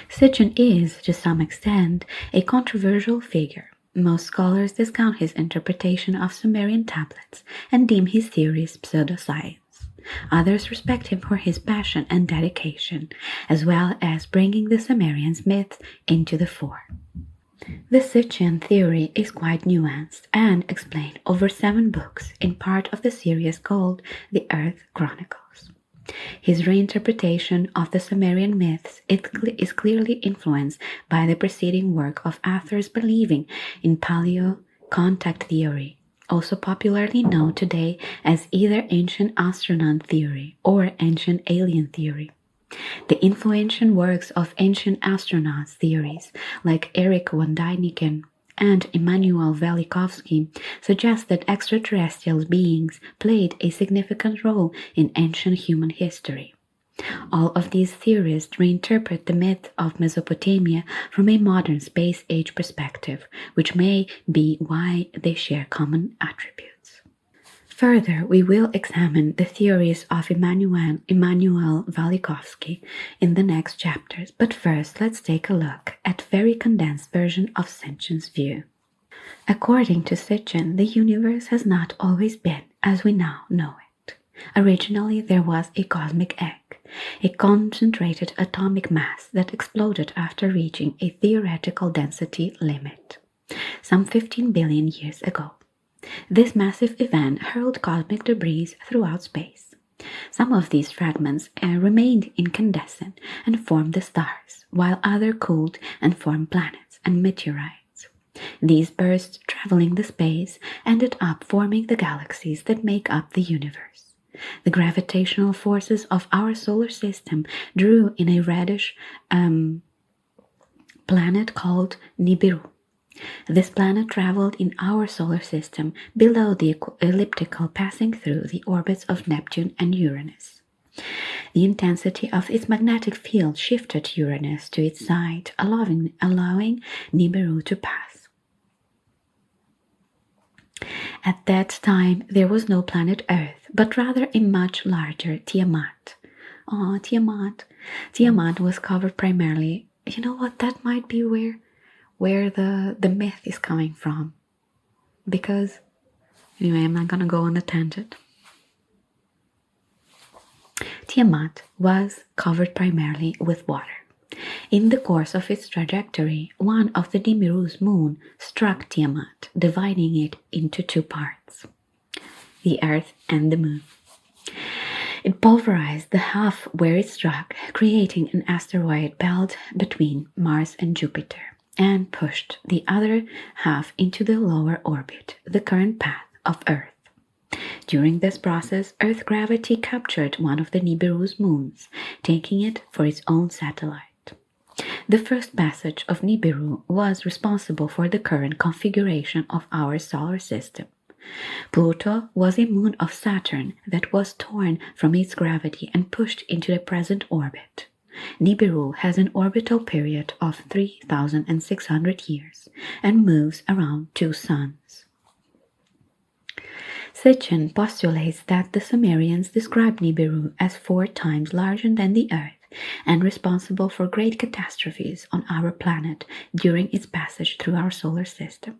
A: Sitchin is, to some extent, a controversial figure. Most scholars discount his interpretation of Sumerian tablets and deem his theories pseudoscience. Others respect him for his passion and dedication, as well as bringing the Sumerians' myths into the fore. The Sitchin theory is quite nuanced and explained over 7 books in part of the series called The Earth Chronicles. His reinterpretation of the Sumerian myths is clearly influenced by the preceding work of authors believing in paleo-contact theory, also popularly known today as either ancient astronaut theory or ancient alien theory. The influential works of ancient astronauts theories like Erich von Däniken and Immanuel Velikovsky suggest that extraterrestrial beings played a significant role in ancient human history. All of these theories reinterpret the myth of Mesopotamia from a modern space-age perspective, which may be why they share common attributes. Further, we will examine the theories of Immanuel Velikovsky in the next chapters, but first let's take a look at a very condensed version of Sitchin's view. According to Sitchin, the universe has not always been as we now know it. Originally, there was a cosmic egg, a concentrated atomic mass that exploded after reaching a theoretical density limit, some 15 billion years ago. This massive event hurled cosmic debris throughout space. Some of these fragments remained incandescent and formed the stars, while others cooled and formed planets and meteorites. These bursts, traveling the space, ended up forming the galaxies that make up the universe. The gravitational forces of our solar system drew in a reddish planet called Nibiru. This planet traveled in our solar system below the elliptical, passing through the orbits of Neptune and Uranus. The intensity of its magnetic field shifted Uranus to its side, allowing Nibiru to pass. At that time, there was no planet Earth, but rather a much larger Tiamat. Oh, Tiamat. Tiamat was covered primarily. You know what? That might be where the myth is coming from. Because, anyway, I'm not going to go on a tangent. Tiamat was covered primarily with water. In the course of its trajectory, one of the Nibiru's moon struck Tiamat, dividing it into two parts, the Earth and the Moon. It pulverized the half where it struck, creating an asteroid belt between Mars and Jupiter, and pushed the other half into the lower orbit, the current path of Earth. During this process, Earth gravity captured one of the Nibiru's moons, taking it for its own satellite. The first passage of Nibiru was responsible for the current configuration of our solar system. Pluto was a moon of Saturn that was torn from its gravity and pushed into the present orbit. Nibiru has an orbital period of 3,600 years and moves around two suns. Sitchin postulates that the Sumerians described Nibiru as 4 times larger than the Earth and responsible for great catastrophes on our planet during its passage through our solar system.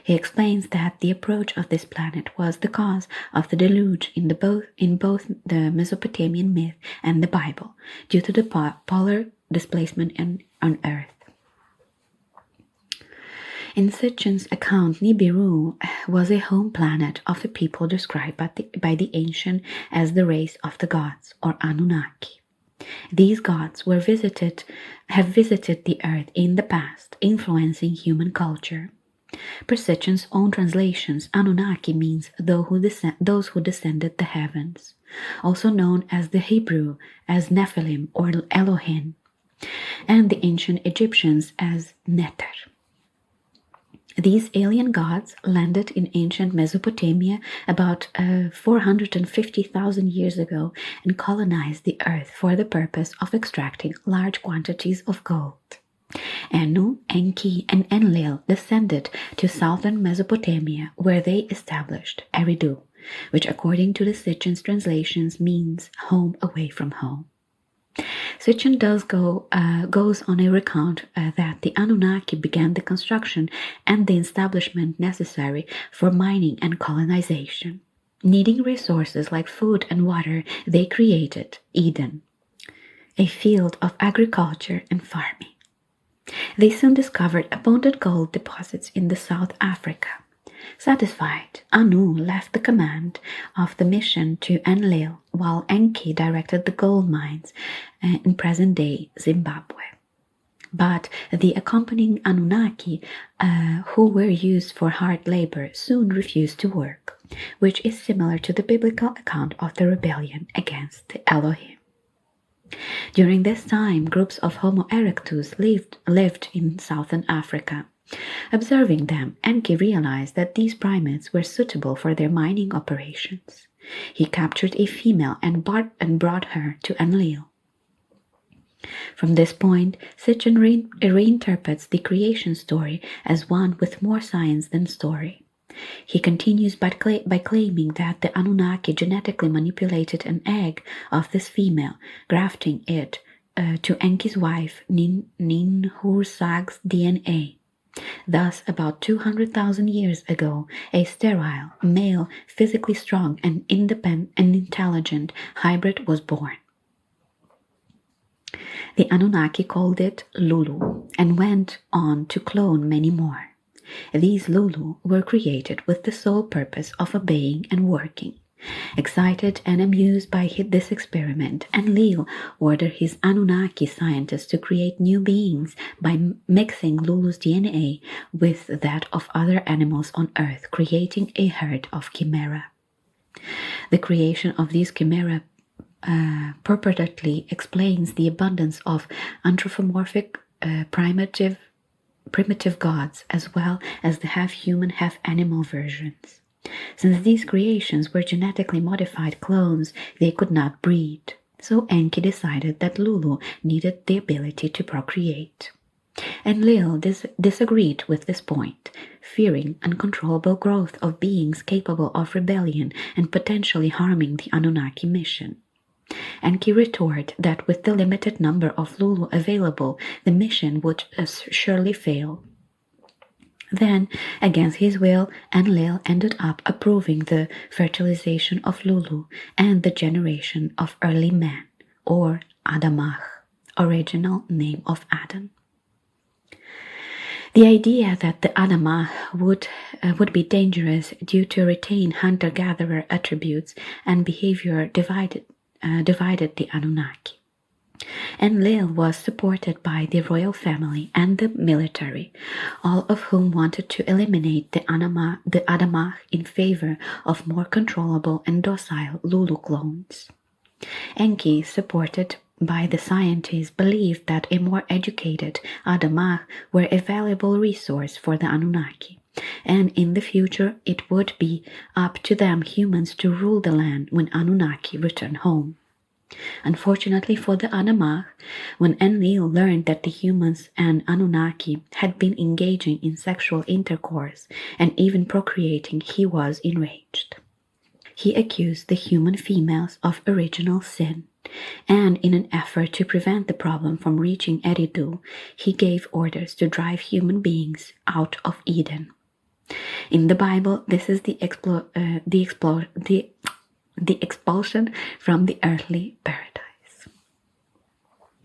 A: He explains that the approach of this planet was the cause of the deluge in both the Mesopotamian myth and the Bible, due to the polar displacement on Earth. In Sitchin's account, Nibiru was a home planet of the people described by the ancient as the race of the gods, or Anunnaki. These gods have visited the Earth in the past, influencing human culture. Per Sitchin's own translations, Anunnaki means those who descended the heavens, also known as the Hebrew as Nephilim or Elohim, and the ancient Egyptians as Neter. These alien gods landed in ancient Mesopotamia about 450,000 years ago and colonized the earth for the purpose of extracting large quantities of gold. Anu, Enki, and Enlil descended to southern Mesopotamia, where they established Eridu, which according to the Sitchin's translations means home away from home. Sitchin goes on a recount that the Anunnaki began the construction and the establishment necessary for mining and colonization. Needing resources like food and water, they created Eden, a field of agriculture and farming. They soon discovered abundant gold deposits in the South Africa. Satisfied, Anu left the command of the mission to Enlil, while Enki directed the gold mines in present-day Zimbabwe. But the accompanying Anunnaki, who were used for hard labor, soon refused to work, which is similar to the biblical account of the rebellion against the Elohim. During this time, groups of Homo erectus lived in southern Africa. Observing them, Enki realized that these primates were suitable for their mining operations. He captured a female and brought her to Enlil. From this point, Sitchin reinterprets the creation story as one with more science than story. He continues by claiming that the Anunnaki genetically manipulated an egg of this female, grafting it to Enki's wife Ninhursag's DNA. Thus, about 200,000 years ago, a sterile, male, physically strong and independent and intelligent hybrid was born. The Anunnaki called it Lulu and went on to clone many more. These Lulu were created with the sole purpose of obeying and working. Excited and amused by this experiment, Enlil ordered his Anunnaki scientists to create new beings by mixing Lulu's DNA with that of other animals on Earth, creating a herd of chimera. The creation of these chimera purportedly explains the abundance of anthropomorphic primitive gods, as well as the half-human, half-animal versions. Since these creations were genetically modified clones, they could not breed. So Enki decided that Lulu needed the ability to procreate. Enlil disagreed with this point, fearing uncontrollable growth of beings capable of rebellion and potentially harming the Anunnaki mission. Enki retorted that with the limited number of Lulu available, the mission would surely fail. Then, against his will, Enlil ended up approving the fertilization of Lulu and the generation of early man, or Adamach, original name of Adam. The idea that the Adamach would be dangerous due to retain hunter-gatherer attributes and behavior divided the Anunnaki. Enlil was supported by the royal family and the military, all of whom wanted to eliminate the Adamach in favor of more controllable and docile Lulu clones. Enki, supported by the scientists, believed that a more educated Adamach were a valuable resource for the Anunnaki, and in the future it would be up to them humans to rule the land when Anunnaki returned home. Unfortunately for the Adamach, when Enlil learned that the humans and Anunnaki had been engaging in sexual intercourse and even procreating, he was enraged. He accused the human females of original sin, and in an effort to prevent the problem from reaching Eridu, he gave orders to drive human beings out of Eden. In the Bible, this is the expulsion from the earthly paradise.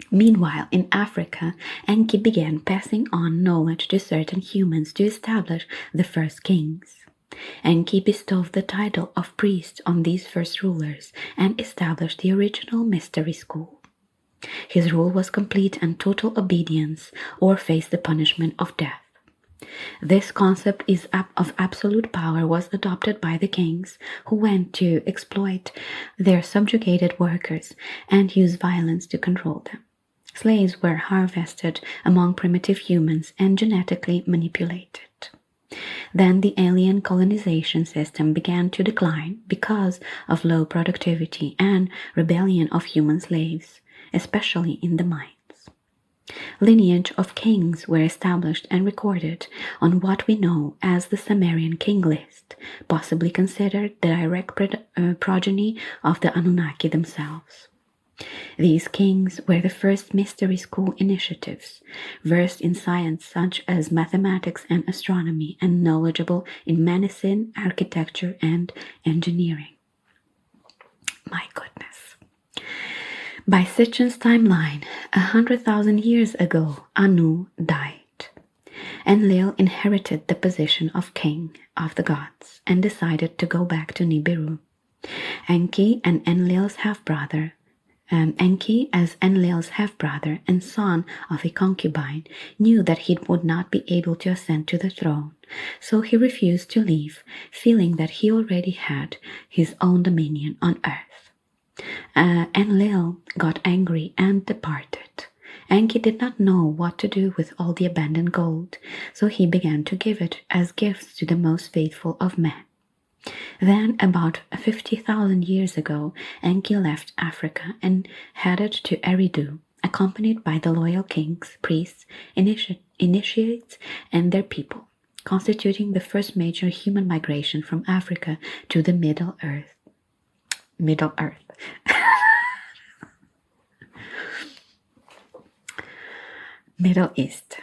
A: Meanwhile, in Africa, Enki began passing on knowledge to certain humans to establish the first kings. Enki bestowed the title of priest on these first rulers and established the original mystery school. His rule was complete and total obedience, or face the punishment of death. This concept of absolute power was adopted by the kings, who went to exploit their subjugated workers and use violence to control them. Slaves were harvested among primitive humans and genetically manipulated. Then the alien colonization system began to decline because of low productivity and rebellion of human slaves, especially in the mines. Lineage of kings were established and recorded on what we know as the Sumerian king list, possibly considered the direct progeny of the Anunnaki themselves. These kings were the first mystery school initiatives, versed in science such as mathematics and astronomy, and knowledgeable in medicine, architecture, and engineering. My goodness. By Sitchin's timeline, 100,000 years ago, Anu died. Enlil inherited the position of king of the gods and decided to go back to Nibiru. Enki, as Enlil's half-brother and son of a concubine, knew that he would not be able to ascend to the throne, so he refused to leave, feeling that he already had his own dominion on earth. Enlil got angry and departed. Enki did not know what to do with all the abandoned gold, so he began to give it as gifts to the most faithful of men. Then, about 50,000 years ago, Enki left Africa and headed to Eridu, accompanied by the loyal kings, priests, initiates, and their people, constituting the first major human migration from Africa to the Middle Earth. Middle East.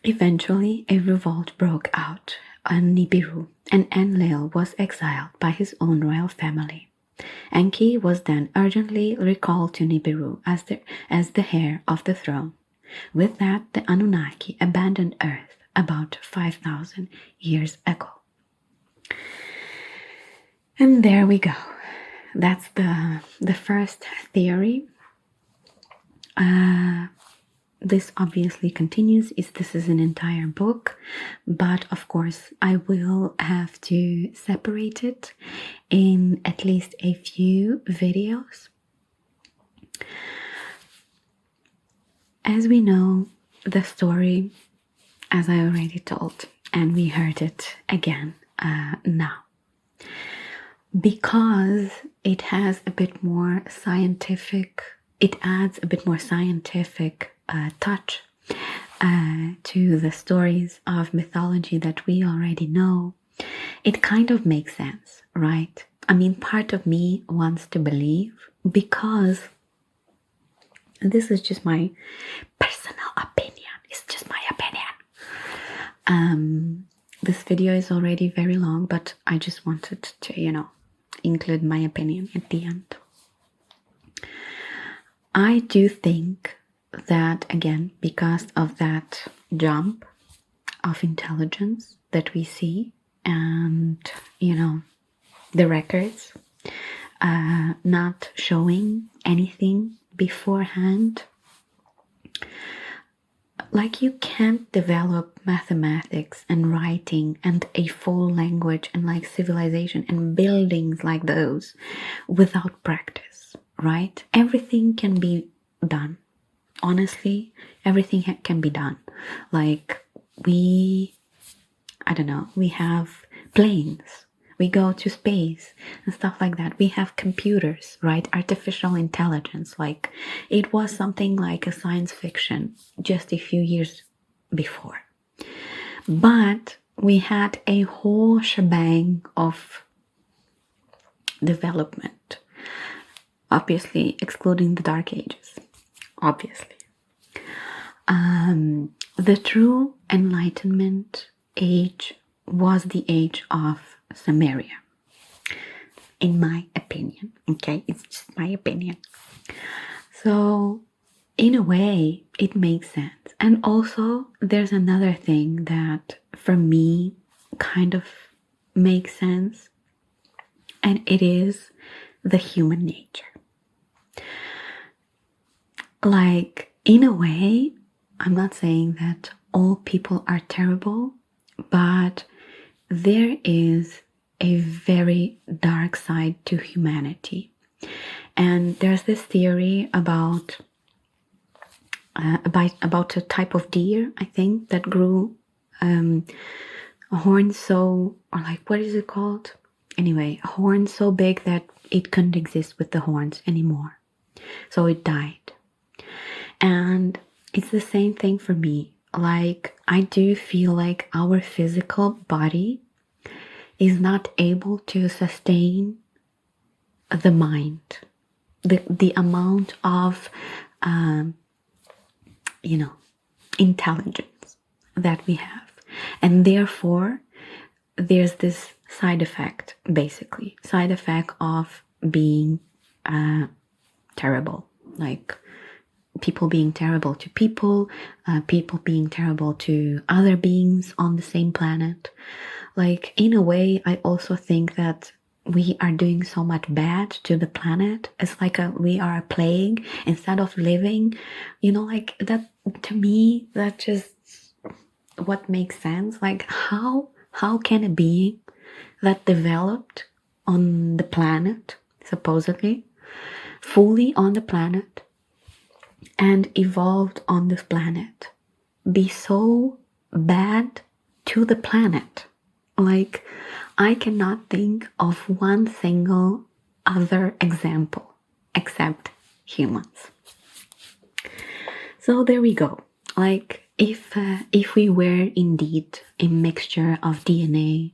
A: Eventually, a revolt broke out on Nibiru, and Enlil was exiled by his own royal family. Enki was then urgently recalled to Nibiru as the heir of the throne. With that, the Anunnaki abandoned Earth about 5,000 years ago. And there we go. That's the first theory. This obviously continues. This is an entire book, but of course I will have to separate it in at least a few videos. As we know, the story, as I already told, and we heard it again now, because it has a bit more scientific, it adds a bit more scientific touch to the stories of mythology that we already know. It kind of makes sense, right? I mean, part of me wants to believe, because this is just my personal opinion. It's just my opinion. This video is already very long, but I just wanted to, include my opinion at the end. I do think that, again, because of that jump of intelligence that we see, and the records not showing anything beforehand, like, you can't develop mathematics and writing and a full language and like civilization and buildings like those without practice, right? Everything can be done. Honestly, everything can be done. Like, we have planes, we go to space and stuff like that. We have computers, right? Artificial intelligence. Like, it was something like a science fiction just a few years before. But we had a whole shebang of development, obviously excluding the Dark Ages, obviously. The true Enlightenment age was the age of Sumeria, in my opinion. Okay, it's just my opinion. So, in a way, it makes sense. And also, there's another thing that, for me, kind of makes sense, and it is the human nature. Like, in a way, I'm not saying that all people are terrible, but there is a very dark side to humanity. And there's this theory about a type of deer, I think, that grew a horn so, or like, what is it called? Anyway, a horn so big that it couldn't exist with the horns anymore. So it died. And it's the same thing for me. Like, I do feel like our physical body is not able to sustain the mind, the amount of, intelligence that we have. And therefore, there's this side effect of being terrible. Like, people being terrible to people, people being terrible to other beings on the same planet. Like, in a way, I also think that we are doing so much bad to the planet. It's like we are a plague instead of living, like that. To me, that's just what makes sense. Like, how can a being that developed on the planet, supposedly fully on the planet and evolved on this planet, be so bad to the planet? Like, I cannot think of one single other example except humans. So there we go. Like, if we were indeed a mixture of DNA,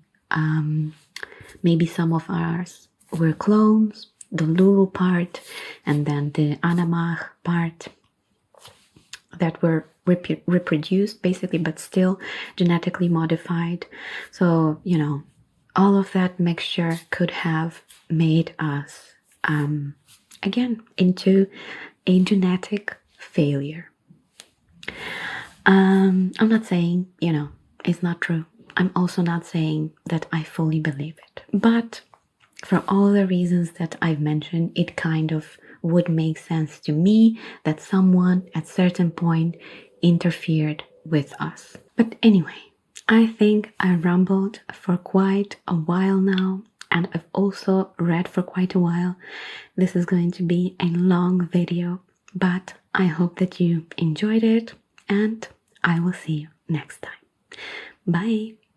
A: maybe some of ours were clones, the Lulu part and then the Anamach part, that were reproduced basically, but still genetically modified. So, all of that mixture could have made us again, into a genetic failure. I'm not saying, it's not true. I'm also not saying that I fully believe it. But for all the reasons that I've mentioned, it kind of would make sense to me that someone at certain point interfered with us. But anyway, I think I rambled for quite a while now, and I've also read for quite a while. This is going to be a long video, but I hope that you enjoyed it, and I will see you next time. Bye!